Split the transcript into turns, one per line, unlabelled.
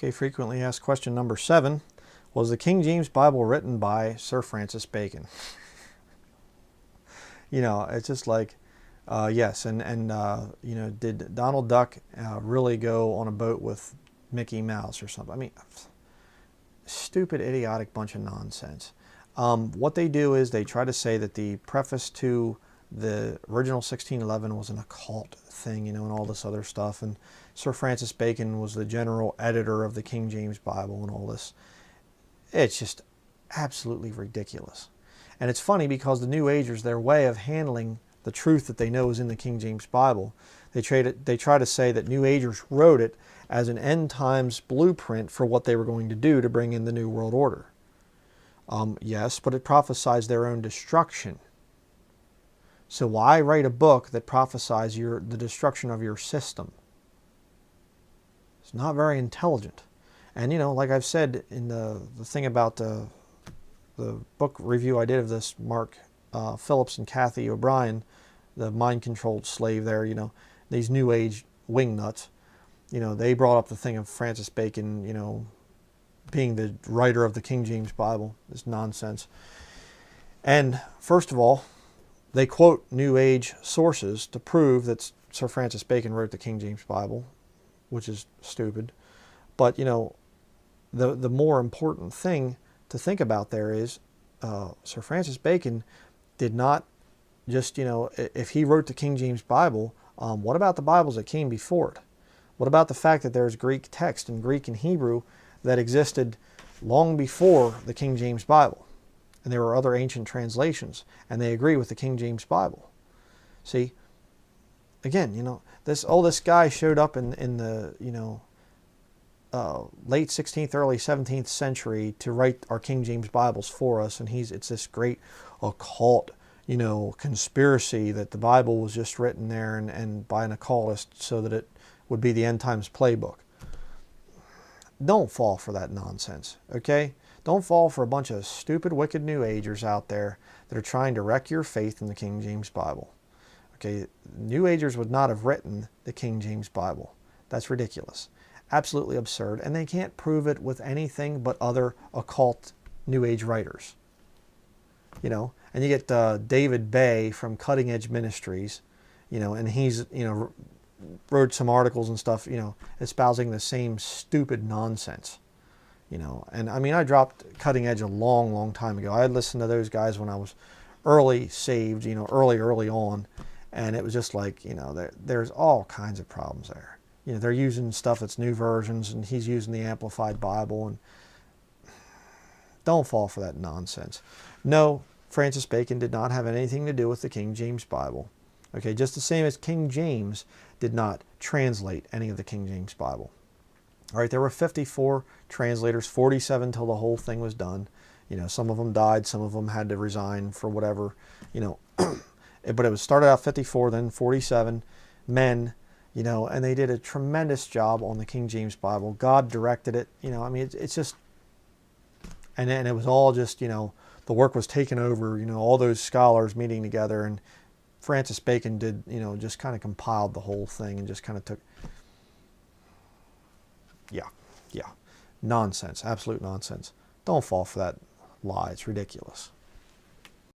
Okay, frequently asked question number 7. Was the King James Bible written by Sir Francis Bacon? It's just like, yes. And did Donald Duck really go on a boat with Mickey Mouse or something? I mean, stupid, idiotic bunch of nonsense. What they do is they try to say that the preface to the original 1611 was an occult thing, and all this other stuff. And Sir Francis Bacon was the general editor of the King James Bible and all this. It's just absolutely ridiculous. And it's funny because the New Agers, their way of handling the truth that they know is in the King James Bible, they try to say that New Agers wrote it as an end times blueprint for what they were going to do to bring in the New World Order. Yes, but it prophesies their own destruction. So why write a book that prophesies the destruction of your system? It's not very intelligent. And like I've said in the thing about the book review I did of this, Mark Phillips and Kathy O'Brien, the mind-controlled slave there, these New Age wingnuts, they brought up the thing of Francis Bacon, being the writer of the King James Bible. This nonsense. And first of all, they quote New Age sources to prove that Sir Francis Bacon wrote the King James Bible, which is stupid. But, the more important thing to think about there is Sir Francis Bacon did not just, if he wrote the King James Bible, what about the Bibles that came before it? What about the fact that there's Greek text in Greek and Hebrew that existed long before the King James Bible? And there were other ancient translations, and they agree with the King James Bible. See, again, this guy showed up in the late 16th, early 17th century to write our King James Bibles for us, and it's this great occult, conspiracy that the Bible was just written there and by an occultist so that it would be the end times playbook. Don't fall for that nonsense, okay? Don't fall for a bunch of stupid, wicked New Agers out there that are trying to wreck your faith in the King James Bible. Okay, New Agers would not have written the King James Bible. That's ridiculous. Absolutely absurd. And they can't prove it with anything but other occult New Age writers. And you get David Bay from Cutting Edge Ministries, and he's, wrote some articles and stuff, espousing the same stupid nonsense. And I mean, I dropped Cutting Edge a long, long time ago. I had listened to those guys when I was early saved, early on. And it was just like, there's all kinds of problems there. They're using stuff that's new versions, and he's using the Amplified Bible. And don't fall for that nonsense. No, Francis Bacon did not have anything to do with the King James Bible. Okay, just the same as King James did not translate any of the King James Bible. All right, there were 54 translators, 47 till the whole thing was done. Some of them died, some of them had to resign for whatever, but it was started out 54, then 47 men, and they did a tremendous job on the King James Bible. God directed it, I mean, it's just, and it was all just, the work was taken over, all those scholars meeting together, and Francis Bacon did, just kind of compiled the whole thing and just kind of took, yeah, nonsense, absolute nonsense. Don't fall for that lie. It's ridiculous.